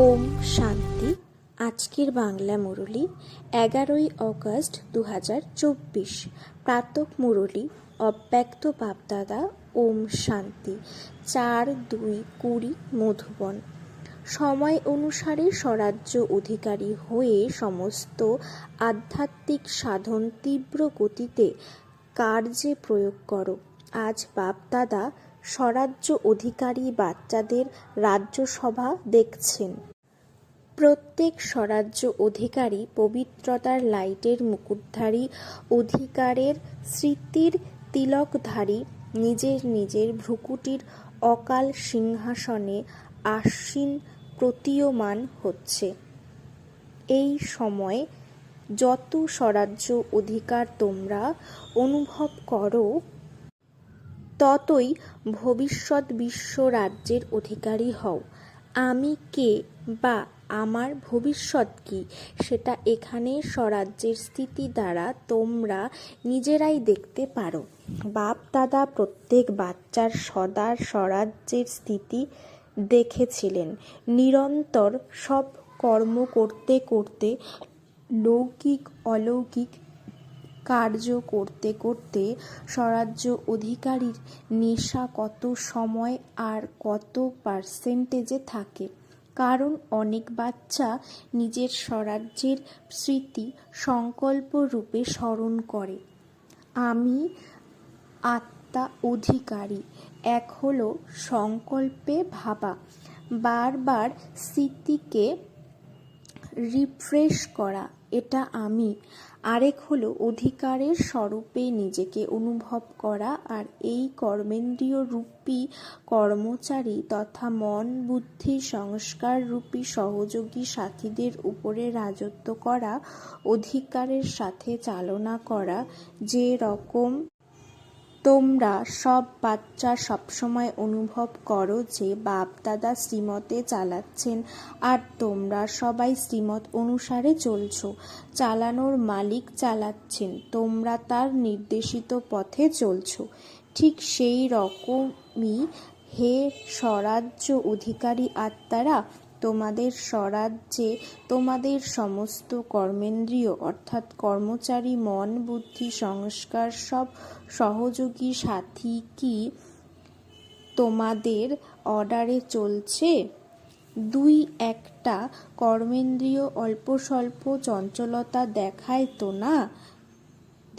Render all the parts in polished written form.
ওম শান্তি। আজকের বাংলা মুরলি 11ই অগস্ট 2024। প্রাতঃ মুরলি অব্যক্ত বাপদাদা। ওম শান্তি। 4/2/20 মধুবন। সময় অনুসারে স্বরাজ্য অধিকারী হয়ে সমস্ত আধ্যাত্মিক সাধন তীব্র গতিতে কার্যে প্রয়োগ করো। আজ বাপদাদা স্বরাজ্য অধিকারী বাচ্চাদের রাজ্যসভা দেখছেন। প্রত্যেক স্বরাজ্য অধিকারী পবিত্রতার লাইটের মুকুটধারী অধিকারের স্মৃতির তিলকধারী নিজের নিজের ভ্রুকুটির অকাল সিংহাসনে আসীন প্রতীয়মান হচ্ছে। এই সময় যত স্বরাজ্য অধিকার তোমরা অনুভব করো, ততই ভবিষ্যৎ বিশ্ব রাজ্যের অধিকারী হও। আমি কে বা আমার ভবিষ্যৎ কি, সেটা এখানে স্বরাজ্যের স্থিতি দ্বারা তোমরা নিজেরাই দেখতে পারো। বাপ দাদা প্রত্যেক বাচ্চার সদা স্বরাজ্যের স্থিতি দেখেছিলেন। নিরন্তর সব কর্ম করতে করতে, লৌকিক অলৌকিক কার্য করতে করতে স্বরাজ্য অধিকারীর নেশা কত সময় আর কত পার্সেন্টেজে থাকে। কারণ অনেক বাচ্চা নিজের স্বরাজ্যের স্মৃতি সংকল্প রূপে স্মরণ করে। আমি আত্মা অধিকারী। এক হলো সংকল্পে ভাবা, বারবার স্মৃতিকে রিফ্রেশ করা, এটা আমি। আরেক হলো অধিকারের স্বরূপে নিজেকে অনুভব করা, আর এই কর্মেন্দ্রিয় রূপী কর্মচারী তথা মন বুদ্ধি সংস্কার রূপী সহযোগী সাথীদের উপরে রাজত্ব করা, অধিকারের সাথে চালনা করা। যে রকম তোমরা সব বাচ্চা সবসময় অনুভব করো যে বাপ দাদা শ্রীমতে চালাচ্ছেন, আর তোমরা সবাই শ্রীমত অনুসারে চলছো। চালানোর মালিক চালাচ্ছেন, তোমরা তার নির্দেশিত পথে চলছো। ঠিক সেই রকমই হে স্বরাজ্য অধিকারী আত্মারা, তোমাদের স্বরাজ্যে তোমাদের সমস্ত কর্মেন্দ্রিয় অর্থাৎ কর্মচারী মন বুদ্ধি সংস্কার সব সহযোগী সাথী কি তোমাদের অর্ডারে চলছে? দুই একটা কর্মেন্দ্রিয় অল্প স্বল্প চঞ্চলতা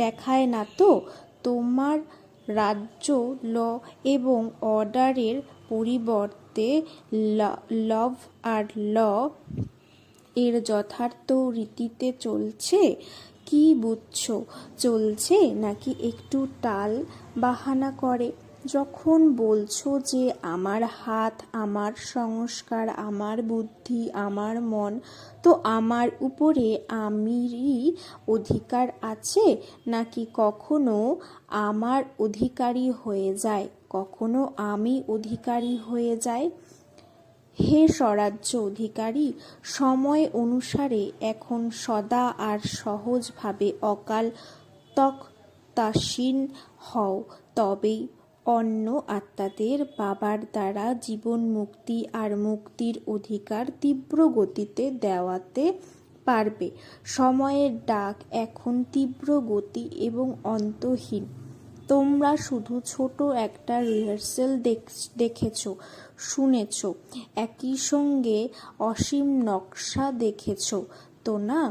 দেখায় না তো? তোমার রাজ্য ল এবং অর্ডারের পরিবর্তে লভ আর ল এর যথার্থ রীতিতে চলছে? কি বুঝছো, চলছে নাকি একটু টাল বাহানা করে? যখন বলছো যে আমার হাত, আমার সংস্কার, আমার বুদ্ধি, আমার মন, তো আমার উপরে আমিরই অধিকার আছে, নাকি কখনো আমার অধিকারী হয়ে যায়, কখনো আমি অধিকারী হয়ে যায়? হে স্বরাজ্য অধিকারী, সময় অনুসারে এখন সদা আর সহজভাবে অকাল তক্তাসীন হও, তবেই অন্য আত্মাদের বাবার দ্বারা জীবন মুক্তি আর মুক্তির অধিকার তীব্র গতিতে দেওয়াতে পারবে। সময়ের ডাক এখন তীব্র গতি এবং অন্তহীন। তোমরা শুধু ছোট একটা রিহার্সেল দেখেছ, শুনেছ, একই সঙ্গে অসীম নকশা দেখেছ তো না?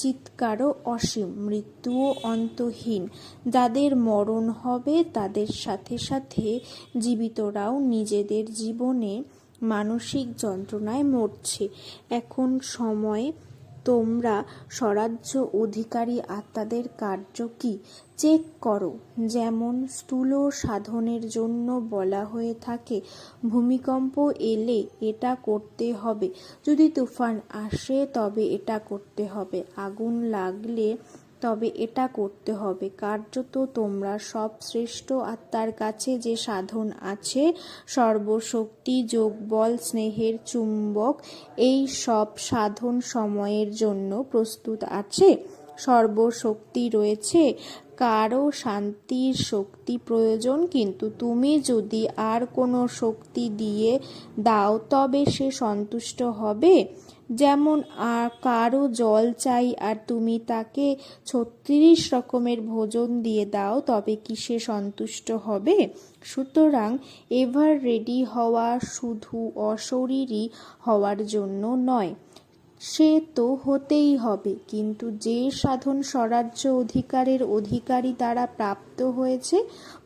চিৎকারও অসীম, মৃত্যুও অন্তহীন। যাদের মরণ হবে তাদের সাথে সাথে জীবিতরাও নিজেদের জীবনে মানসিক যন্ত্রণায় মরছে। এখন সময় তোমরা স্বরাজ্য অধিকারী আত্মাদের কার্য কি চেক করো। যেমন স্থূল সাধনের জন্য বলা হয়ে থাকে, ভূমিকম্প এলে এটা করতে হবে, যদি তুফান আসে তবে এটা করতে হবে, আগুন লাগলে তবে এটা করতে হবে। কার্যত তোমরা সব শ্রেষ্ঠ আত্মার কাছে যে সাধন আছে, সর্বশক্তি, যোগবল, স্নেহের চুম্বক, এই সব সাধন সময়ের জন্য প্রস্তুত আছে। সর্বশক্তি রয়েছে, কারো শান্তির শক্তি প্রয়োজন, কিন্তু তুমি যদি আর কোনো শক্তি দিয়ে দাও তবে সে সন্তুষ্ট হবে। যেমন কারো জল চাই আর তুমি তাকে 36 রকমের ভোজন দিয়ে দাও, তবে কি সে সন্তুষ্ট হবে? সুতরাং এভার রেডি হওয়া শুধু অশরীরী হওয়ার জন্য নয়, সে তো হতেই হবে, কিন্তু যে সাধন স্বরাজ্য অধিকারের অধিকারী দ্বারা প্রাপ্ত হয়েছে,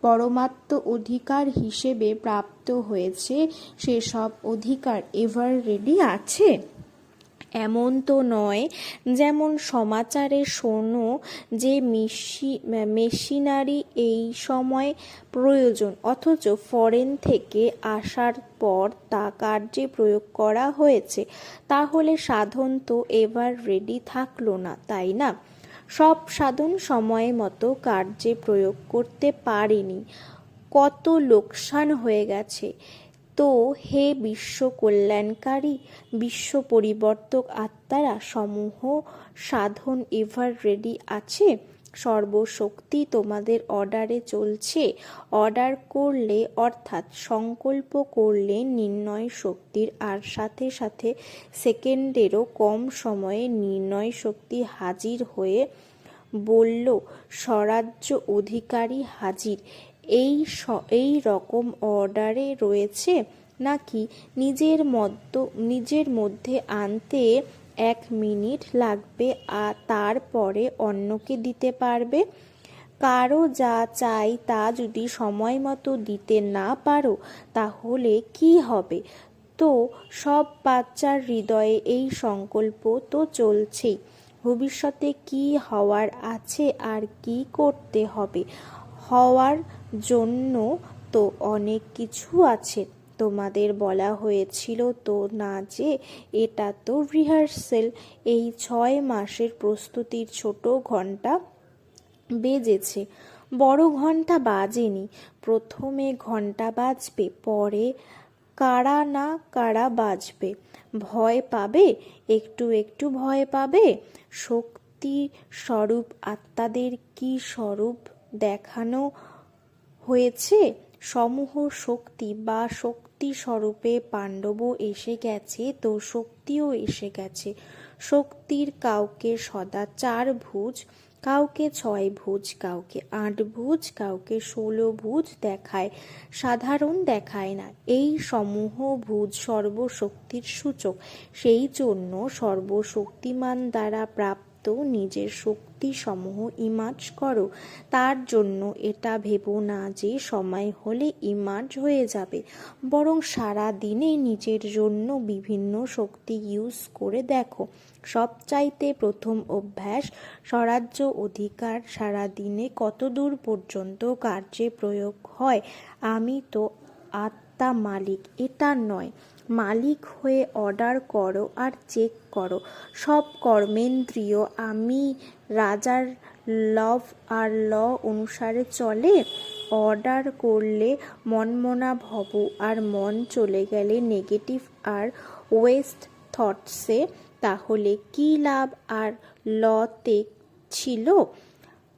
পরমাত্ম অধিকার হিসেবে প্রাপ্ত হয়েছে, সেসব অধিকার এভার রেডি আছে। এমন তো নয় যেমন সমাচারে শোনো যে মেশিনারি এই সময় প্রয়োজন, অথচ ফরেন থেকে আসার পর তা কার্যে প্রয়োগ করা হয়েছে। তাহলে সাধন তো এভার রেডি থাকলো না, তাই না? সব সাধন সময় মতো কার্যে প্রয়োগ করতে পারেনি, কত লোকসান হয়ে গেছে। তো হে বিশ্ব কল্যাণকারী, বিশ্ব পরিবর্তক আত্মারা, সমূহ সাধন এভার রেডি আছে। সর্বশক্তি তোমাদের অর্ডারে চলছে। অর্ডার করলে অর্থাৎ সংকল্প করলে নির্ণয় শক্তির আর সাথে সাথে সেকেন্ডেরও কম সময়ে নির্ণয় শক্তি হাজির হয়ে বলল, স্বরাজ্য অধিকারী হাজির। এই রকম অর্ডারে রয়েছে নাকি নিজের মধ্যে আনতে 1 মিনিট লাগবে আর তারপরে অন্যকে দিতে পারবে? কারো যা চাই তা যদি সময় মতো দিতে না পারো তাহলে কি হবে? তো সব বাচ্চার হৃদয়ে এই সংকল্প তো চলছেই, ভবিষ্যতে কি হওয়ার আছে আর কি করতে হবে। হওয়ার জন্য তো অনেক কিছু আছে। তোমাদের বলা হয়েছিল তো না যে এটা তো রিহার্সেল। এই 6 মাসের প্রস্তুতির ছোট ঘন্টা বেজেছে, বড় ঘন্টা বাজেনি। প্রথমে ঘন্টা বাজবে, পরে কারা না কারা বাজবে। ভয় পাবে, একটু একটু ভয় পাবে। শক্তি স্বরূপ আত্মাদের কি স্বরূপ দেখানো হয়েছে? সমূহ শক্তি বা শক্তি স্বরূপে পাণ্ডবও এসে গেছে, তো শক্তিও এসে গেছে। শক্তির কাউকে সদা 4 ভুজ, কাউকে 6 ভুজ, কাউকে 8 ভুজ, কাউকে 16 ভুজ দেখায়, সাধারণ দেখায় না। এই সমূহ ভুজ সর্বশক্তির সূচক। সেই জন্য সর্বশক্তিমান দ্বারা প্রাপ্ত নিজের শক্তি সমূহ ইমার্জ করো। তার জন্য এটা ভেবো না যে সময় হলে ইমার্জ হয়ে যাবে, বরং সারা দিনে নিজের জন্য বিভিন্ন শক্তি ইউজ করে দেখো। সবচাইতে প্রথম অভ্যাস স্বরাজ্য অধিকার সারা দিনে কতদূর পর্যন্ত কার্যে প্রয়োগ হয়। আমি তো আত্মা মালিক, এটা নয়। মালিক হয়ে অর্ডার করো আর চেক করো সব কর্মেন্দ্রিয় আমি রাজার লভ আর ল অনুসারে চলে। অর্ডার করলে মনমনা ভব আর মন চলে গেলে নেগেটিভ আর ওয়েস্ট থটসে, তাহলে কি লাভ আর লতে ছিল?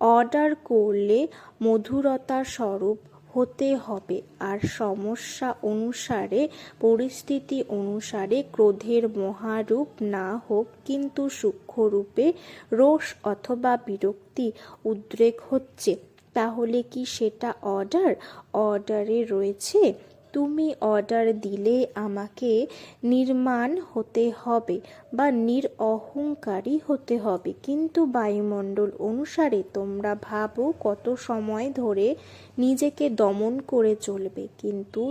অর্ডার করলে মধুরতা স্বরূপ হতে হবে, আর সমস্যা অনুসারে পরিস্থিতি অনুসারে ক্রোধের মহারূপ না হোক, কিন্তু সূক্ষ্মরূপে রোষ অথবা বিরক্তি উদ্রেক হচ্ছে, তাহলে কি সেটা অর্ডারে রয়েছে? তুমি অর্ডার দিলে আমাকে নির্মাণ হতে হবে বা নিরঅহংকারী হতে হবে, কিন্তু বায়ুমণ্ডল অনুসারে তোমরা ভাবো কত সময় ধরে নিজেকে দমন করে চলবে, কিন্তু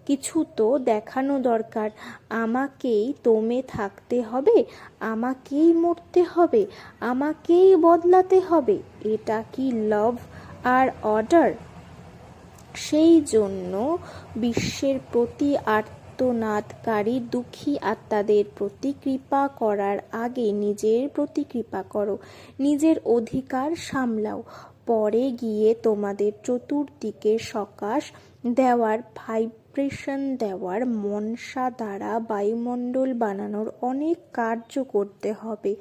কিছু তো দেখানো দরকার। আমাকেই দমে থাকতে হবে, আমাকেই মরতে হবে, আমাকেই বদলাতে হবে। এটা কি লাভ আর অর্ডার? সেই জন্য বিশ্বের প্রতি আর্তনাদকারী দুঃখী আত্মাদের প্রতি কৃপা করার আগে নিজের প্রতি কৃপা করো, নিজের অধিকার সামলাও। পরে গিয়ে তোমাদের চতুর্দিকে সকাশ দেওয়ার, ভাইব্রেশন দেওয়ার, মনসা দ্বারা বায়ুমণ্ডল বানানোর অনেক কার্য করতে হবে।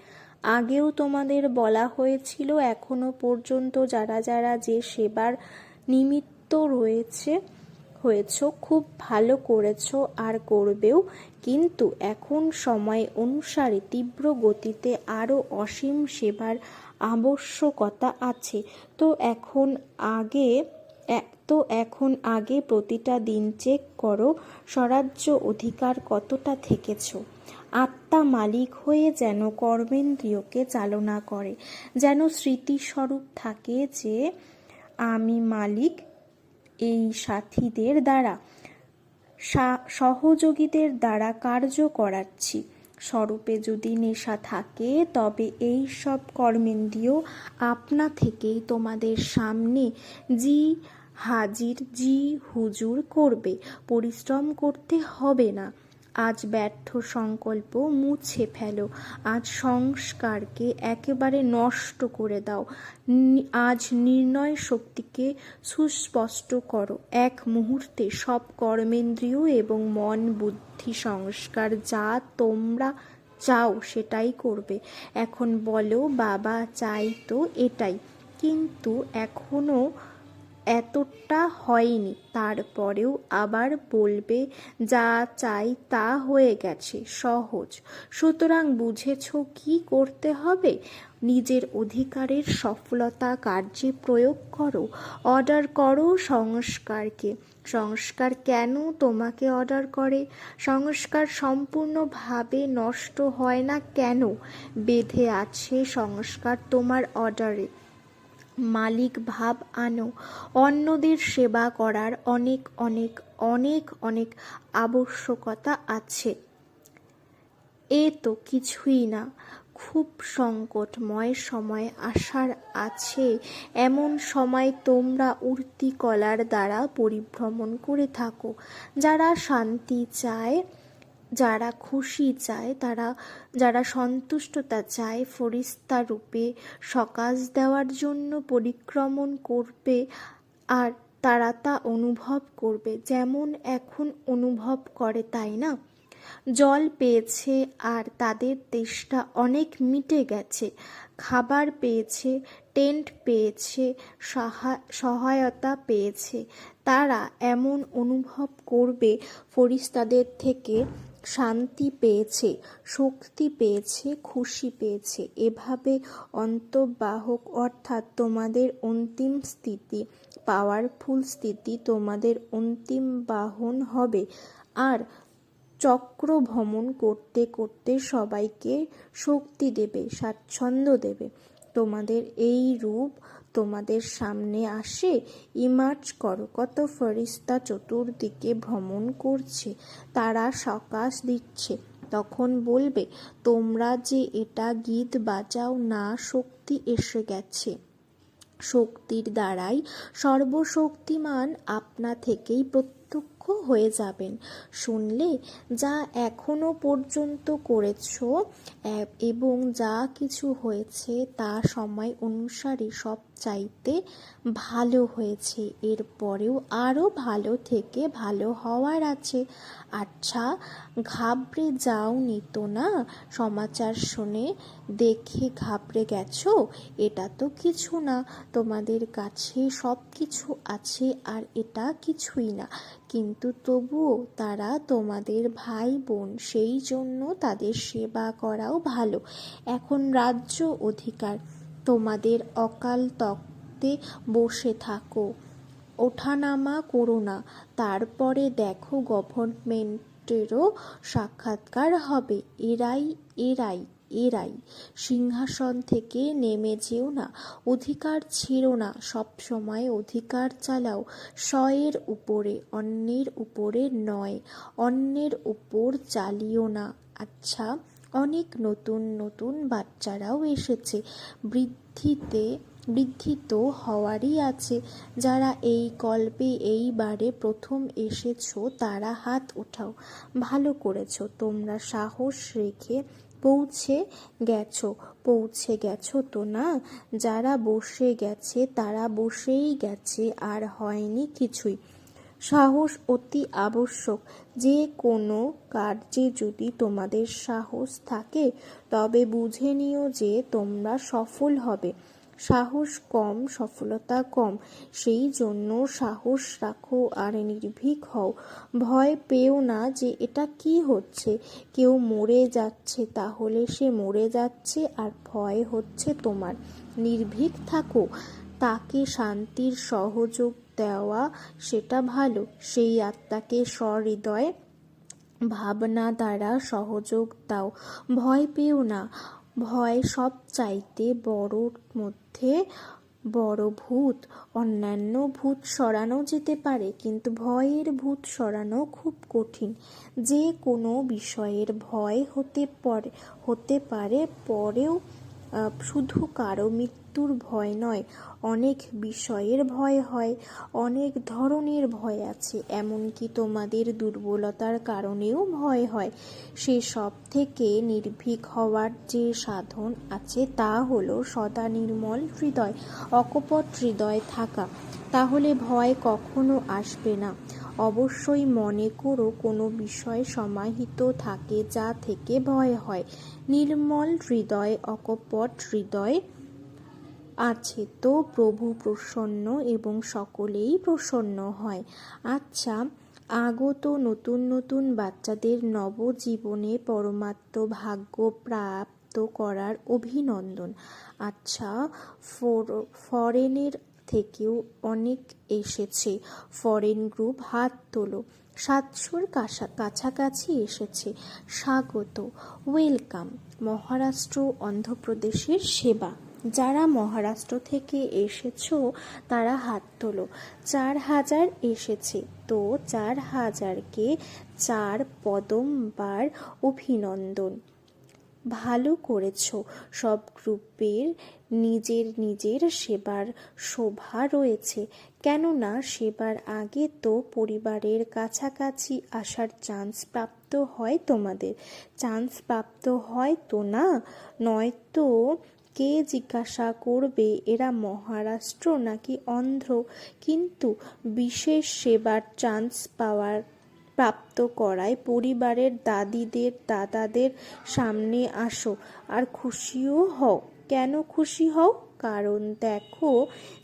আগেও তোমাদের বলা হয়েছিল, এখনো পর্যন্ত যারা যারা যে সেবার নিমিত্ত হয়েছো খুব ভালো করেছো আর করবেও, কিন্তু এখন সময় অনুসারে তীব্র গতিতে আরও অসীম সেবার আবশ্যকতা আছে। এখন আগে প্রতিটা দিন চেক করো স্বরাজ্য অধিকার কতটা থেকেছ। আত্মা মালিক হয়ে যেন কর্মেন্দ্রিয়কে চালনা করে, যেন স্মৃতিস্বরূপ থাকে যে আমি মালিক, এই সাথীদের দ্বারা সহযোগীদের দ্বারা কার্য করাচ্ছি। স্বরূপে যদি নেশা থাকে তবে এই সব কর্মেন্দ্রিয় আপনা থেকেই তোমাদের সামনে হাজির হুজুর করবে, পরিশ্রম করতে হবে না। আজ ব্যর্থ সংকল্প মুছে ফেলো, আজ সংস্কারকে একেবারে নষ্ট করে দাও, আজ নির্ণয় শক্তিকে সুস্পষ্ট করো। এক মুহূর্তে সব কর্মেন্দ্রিয় এবং মন বুদ্ধি সংস্কার যা তোমরা চাও সেটাই করবে। এখন বলো, বাবা চাই তো এটাই, কিন্তু এখনো এতটা হয়নি। তারপরেও আবার বলবে, যা চাই তা হয়ে গেছে, সহজ। সুতরাং বুঝেছ কি করতে হবে। নিজের অধিকারের সফলতা কার্যে প্রয়োগ করো, অর্ডার করো সংস্কারকে। সংস্কার কেন তোমাকে অর্ডার করে? সংস্কার সম্পূর্ণভাবে নষ্ট হয় না কেন? বেঁধে আছে সংস্কার তোমার অর্ডারে। মালিক ভাব আনো। অন্যদের সেবা করার অনেক অনেক অনেক অনেক আবশ্যকতা আছে। এ তো কিছুই না। খুব সংকটময় সময় আসার আছে। এমন সময় তোমরা উর্তিকলার দ্বারা পরিভ্রমণ করে থাকো। যারা শান্তি চায়, যারা খুশি চায়, যারা সন্তুষ্টতা চায়, ফরিস্তা রূপে সকাশ দেওয়ার জন্য পরিক্রমণ করবে, আর তারা তা অনুভব করবে যেমন এখন অনুভব করে, তাই না? জল পেয়েছে আর তাদের তেষ্টা অনেক মিটে গেছে। খাবার পেয়েছে, টেন্ট পেয়েছে, সহায়তা পেয়েছে। তারা এমন অনুভব করবে ফরিস্তাদের থেকে শান্তি পেয়েছে, শক্তি পেয়েছে, খুশি পেয়েছে। এভাবে অন্তর্বাহক অর্থাৎ তোমাদের অন্তিম স্থিতি, পাওয়ারফুল স্থিতি তোমাদের অন্তিম বাহন হবে, আর চক্র ভ্রমণ করতে করতে সবাইকে শক্তি দেবে, স্বাচ্ছন্দ্য দেবে। তোমাদের এই রূপ তোমাদের সামনে আসে, ইমার্জ করো। কত ফেরেশতা চতুর্দিকে ভ্রমণ করছে, তারা সকাশ দিচ্ছে। তখন বলবে, তোমরা যে এটা গীত বাজাও না, শক্তি এসে গেছে। শক্তির দ্বারাই সর্বশক্তিমান আপনা থেকেই প্রত্যক্ষ হয়ে যাবেন। শুনলে, যা এখনো পর্যন্ত করেছ এবং যা কিছু হয়েছে তা সময় অনুসারে সব চাইতে ভালো হয়েছে। এরপরেও আরও ভালো থেকে ভালো হওয়ার আছে। আচ্ছা, ঘাবড়ে যাওনি তো না? সমাচার শুনে দেখে ঘাবড়ে গেছো? এটা তো কিছু না, তোমাদের কাছে সব কিছু আছে আর এটা কিছুই না। কিন্তু তবুও তারা তোমাদের ভাই বোন, সেই জন্য তাদের সেবা করাও ভালো। এখন রাজ্য অধিকার, তোমাদের অকাল তখ্তে বসে থাকো, ওঠানামা করো না। তারপরে দেখো গভর্নমেন্টেরও সাক্ষাৎকার হবে। এরাই সিংহাসন থেকে নেমে যেও না, অধিকার ছেড়ো না, সবসময় অধিকার চালাও। স্বয়ের উপরে, অন্যের উপরে নয়। অন্যের উপর চালিও না। আচ্ছা, অনেক নতুন নতুন বাচ্চারাও এসেছে, বৃদ্ধি তো হওয়ারই আছে। যারা এই কল্পে এইবারে প্রথম এসেছো তারা হাত ওঠাও। ভালো করেছো, তোমরা সাহস রেখে পৌঁছে গেছো তো না? যারা বসে গেছে তারা বসেই গেছে, আর হয়নি কিছুই। সাহস অতি আবশ্যক। যে কোনো কার্যে যদি তোমাদের সাহস থাকে তবে বুঝে নিও যে তোমরা সফল হবে। সাহস কম, সফলতা কম। সেই জন্য সাহস রাখো আর নির্ভীক হও। ভয় পেও না যে এটা কি হচ্ছে, কেউ মরে যাচ্ছে, তাহলে সে মরে যাচ্ছে আর ভয় হচ্ছে তোমার। নির্ভীক থাকো। তাকে শান্তির সহযোগ দেওয়া সেটা ভালো। সেই আত্মাকে সহৃদয় ভাবনা দ্বারা সহযোগ দাও। ভয় পেও না। ভয় সব চাইতে বড়র মধ্যে বড় ভূত। অন্যান্য ভূত সরানো যেতে পারে, কিন্তু ভয়ের ভূত সরানো খুব কঠিন। যে কোনো বিষয়ের ভয় হতে পারে পরেও শুধু কারো মৃত্যুর ভয় নয়। অনেক বিষয়ের ভয় হয়, অনেক ধরনের ভয় আছে, এমনকি তোমাদের দুর্বলতার কারণেও ভয় হয়। সেসব থেকে নির্ভীক হওয়ার যে সাধন আছে তা হলো সদা নির্মল হৃদয়, অকপট হৃদয় থাকা। তাহলে ভয় কখনো আসবে না। অবশ্যই মনে করো কোনো বিষয় সমাহিত থাকে যা থেকে ভয় হয়। নির্মল হৃদয়, অকপট হৃদয় আছে তো প্রভু প্রসন্ন এবং সকলেই প্রসন্ন হয়। আচ্ছা, আগত নতুন নতুন বাচ্চাদের নবজীবনে পরমাত্ম ভাগ্য প্রাপ্ত করার অভিনন্দন। আচ্ছা, ফরেনের থেকেও অনেক এসেছে। ফরেন গ্রুপ, হাত তোলো। 700-র কাছাকাছি এসেছে। স্বাগত, ওয়েলকাম। মহারাষ্ট্র, অন্ধ্রপ্রদেশের সেবা। যারা মহারাষ্ট্র থেকে এসেছো তারা হাত তোলো। 4000 এসেছে, তো 4000কে 4 পদমবার অভিনন্দন। ভালো করেছো। সব গ্রুপের নিজের নিজের সেবার শোভা রয়েছে, কেননা সেবার আগে তো পরিবারের কাছাকাছি আসার চান্স প্রাপ্ত হয়। তোমাদের চান্স প্রাপ্ত হয় তো না, নয়তো কে জিজ্ঞাসা করবে এরা মহারাষ্ট্র নাকি অন্ধ্র। কিন্তু বিশেষ সেবার চান্স প্রাপ্ত করায় পরিবারের দাদাদের সামনে আসো আর খুশিও হও। কেন খুশি হও? কারণ দেখো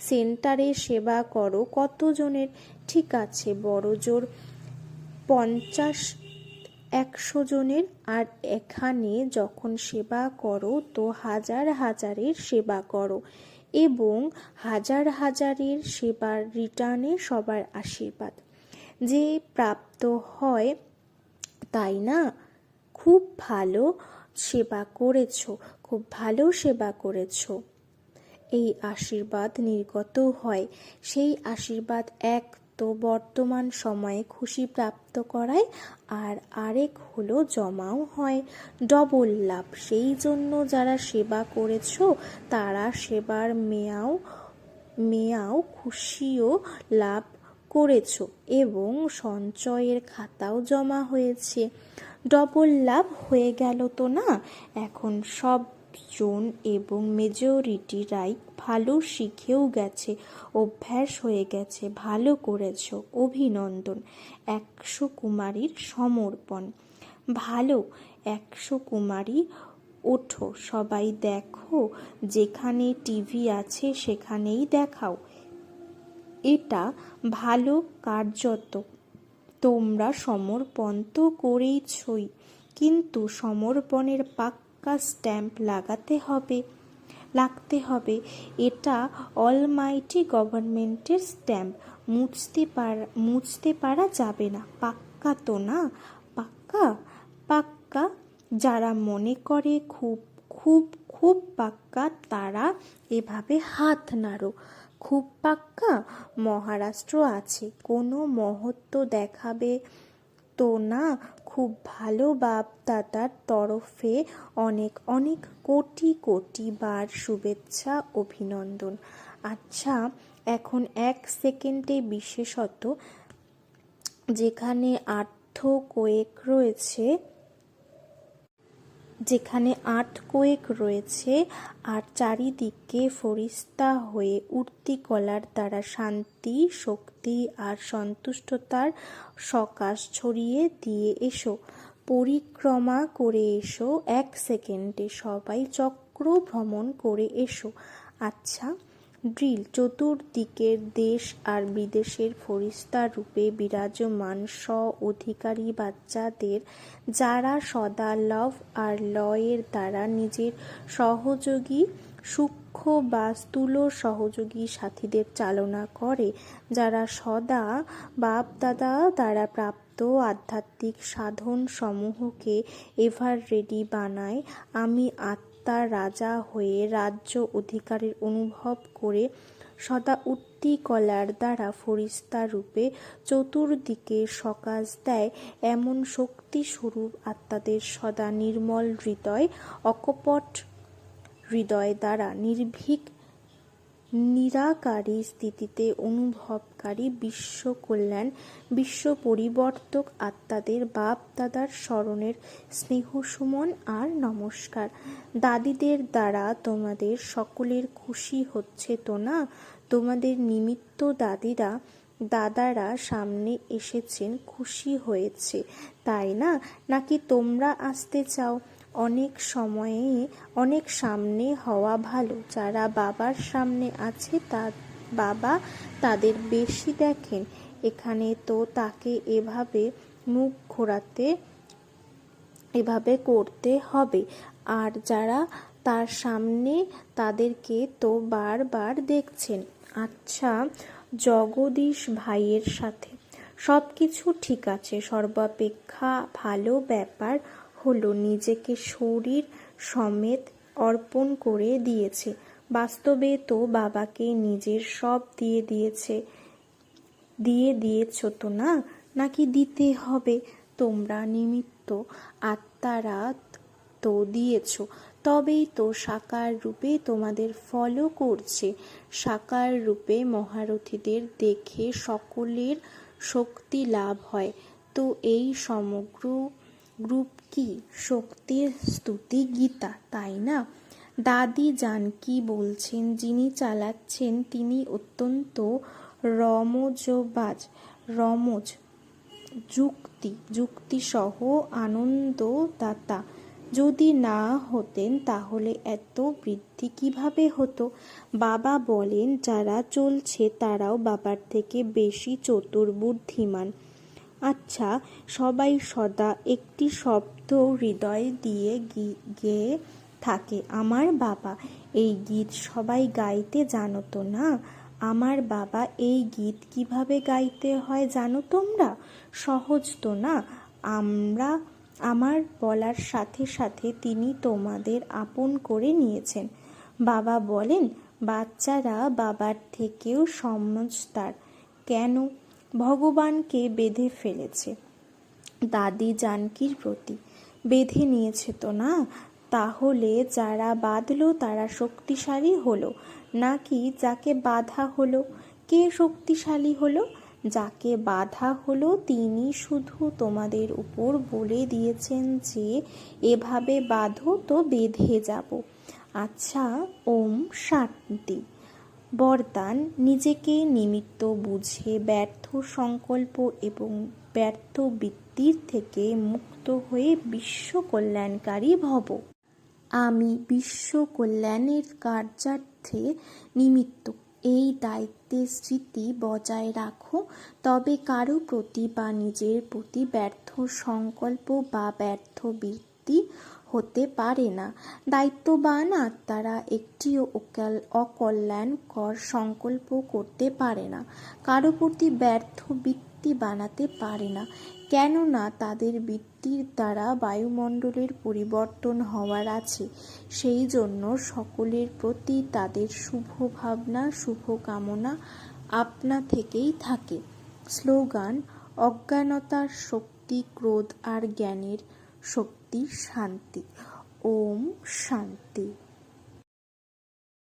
সেন্টারে সেবা করো কতজনের। ঠিক আছে, বড় জোর 50-100 জনের, আর এখানে যখন সেবা করো তো হাজারের সেবা করো, এবং হাজারের সেবার রিটার্নে সবার আশীর্বাদ যে প্রাপ্ত হয়, তাই না? খুব ভালো সেবা করেছো, খুব ভালো সেবা করেছো। এই আশীর্বাদ নির্গত হয়। সেই আশীর্বাদ এক তো বর্তমান সময়ে খুশি প্রাপ্ত করায়, আর আরেক হলো জমাও হয়, ডবল লাভ। সেই জন্য যারা সেবা করেছো তারা সেবার মেয়াও খুশিও লাভ করেছো এবং সঞ্চয়ের খাতাও জমা হয়েছে। ডবল লাভ হয়ে গেল তো না? এখন সব জন এবং মেজরিটিরাই ভালো শিখেও গেছে, অভ্যাস হয়ে গেছে। ভালো করেছো, অভিনন্দন। 100 কুমারীর সমর্পণ। ভালো, 100 কুমারী ওঠো, সবাই দেখো, যেখানে টিভি আছে সেখানেই দেখাও। এটা ভালো কার্যত তোমরা সমর্পণ তো করেইছই, কিন্তু সমর্পণের পাক্কা স্ট্যাম্প লাগতে হবে। এটা অলমাইটি গভর্নমেন্টের স্ট্যাম্প, মুছতে পারা যাবে না। পাক্কা তো না? পাক্কা? পাক্কা। যারা মনে করে খুব খুব খুব পাক্কা তারা এভাবে হাত নাড়ো। খুব পাক্কা? মহারাষ্ট্র আছে, কোনো মহত্ব দেখাবে তো না? খুব ভালো, বাপ দাদার তরফে অনেক অনেক কোটি বার শুভেচ্ছা, অভিনন্দন। আচ্ছা, এখন 1 সেকেন্ডে বিশেষত যেখানে আর্থকোয়েক রয়েছে যেখানে আর্থকোয়েক রয়েছে আর চারিদিকে ফরিস্তা হয়ে উঠতি কলার দ্বারা শান্তি, শক্তি আর সন্তুষ্টতার সকাশ ছড়িয়ে দিয়ে এসো। পরিক্রমা করে এসো, 1 সেকেন্ডে সবাই চক্র ভ্রমণ করে এসো। আচ্ছা, ড্রিল। চতুর্দিকের দেশ আর বিদেশের ফরিস্তা রূপে বিরাজমান অধিকারী বাচ্চাদের, যারা সদা লভ আর লয়ের দ্বারা নিজের সহযোগী সূক্ষ্ম বা স্থূল সহযোগী সাথীদের চালনা করে, যারা সদা বাপ-দাদা দ্বারা প্রাপ্ত আধ্যাত্মিক সাধন সমূহকে এভার রেডি বানায়। আমি আত্মার রাজা হয়ে রাজ্য অধিকারের অনুভব করে সদা উঠতি কলার দ্বারা ফরিস্তা রূপে চতুর্দিকে সকাশ দেয় এমন শক্তিস্বরূপ আত্মাদের সদা নির্মল হৃদয়, অকপট হৃদয় দ্বারা নির্ভীক নিরাকারী স্থিতিতে অনুভবকারী বিশ্ব কল্যাণ, বিশ্ব পরিবর্তক আত্মাদের বাপ দাদার স্মরণের স্নেহসুমন আর নমস্কার। দাদিদের দ্বারা তোমাদের সকলের খুশি হচ্ছে তো না? তোমাদের নিমিত্ত দাদারা সামনে এসেছেন, খুশি হয়েছে, তাই না? নাকি তোমরা আসতে চাও? অনেক সামনে হওয়া ভালো। যারা বাবার সামনে আছে বাবা তাদের বেশি দেখেন। এখানে তো তাকে এভাবে মুখ ঘোরাতে করতে হবে, আর যারা তার সামনে তাদেরকে তো বারবার দেখছেন। আচ্ছা, জগদীশ ভাইয়ের সাথে সব কিছু ঠিক আছে। সর্বাপেক্ষা ভালো ব্যাপার হলো নিজেকে শরীর সমেত অর্পণ করে দিয়েছে। বাস্তবে তো বাবাকে নিজের সব দিয়ে দিয়েছ তো না? নাকি দিতে হবে? তোমরা নিমিত্ত আত্মারা তো দিয়েছ, তবেই তো সাকার রূপে তোমাদের ফলো করছে। সাকার রূপে মহারথীদের দেখে সকলের শক্তি লাভ হয়। তো এই সমগ্র গ্রুপ কি শক্তির স্তুতি গীতা, তাই না? দাদি জানকী বলছেন, যিনি চালাচ্ছেন তিনি অত্যন্ত যুক্তিসহ আনন্দদাতা। যদি না হতেন তাহলে এত বৃদ্ধি কিভাবে হতো? বাবা বলেন, যারা চলছে তারাও বাবার থেকে বেশি চতুর, বুদ্ধিমান। আচ্ছা, সবাই সদা একটি শব্দ হৃদয় দিয়ে গেয়ে থাকে, আমার বাবা। এই গীত সবাই গাইতে জানো তো না? আমার বাবা, এই গীত কিভাবে গাইতে হয় জানো তোমরা? সহজ তো না? আমার বলার সাথে সাথে তিনি তোমাদের আপন করে নিয়েছেন। বাবা বলেন, বাচ্চারা বাবার থেকেও সমঝদার। কেন? ভগবানকে বেঁধে ফেলেছে দাদি জানকীর প্রতি। বেঁধে নিয়েছে তো না? তাহলে যারা বাঁধলো তারা শক্তিশালী হলো, নাকি যাকে বাঁধা হলো? কে শক্তিশালী হলো? যাকে বাঁধা হলো তিনি শুধু তোমাদের উপর বলে দিয়েছেন যে এভাবে বাঁধো, তো বেঁধে যাব। আচ্ছা, ওম শান্তি। বরদান, নিজেকে নিমিত্ত বুঝে ব্যর্থ সংকল্প এবং ব্যর্থ বৃত্তির থেকে মুক্ত হয়ে বিশ্ব কল্যাণকারী ভব। আমি বিশ্ব কল্যাণের কার্যার্থে নিমিত্ত। এই দায়িত্বের স্মৃতি বজায় রাখো, তবে কারো প্রতি বা নিজের প্রতি ব্যর্থ সংকল্প বা ব্যর্থ বৃত্তি হতে পারে না। দায়িত্ববান আত্মারা একটিও অকল্যাণকর সংকল্প করতে পারে না, কারো প্রতি ব্যর্থ বৃত্তি বানাতে পারে না, কেননা তাদের বৃত্তির দ্বারা বায়ুমণ্ডলের পরিবর্তন হওয়ার আছে। সেই জন্য সকলের প্রতি তাদের শুভ ভাবনা, শুভ কামনা আপনা থেকেই থাকে। স্লোগান: অজ্ঞানতার শক্তি ক্রোধ আর জ্ঞানের শক্তি শান্তি। ওম শান্তি।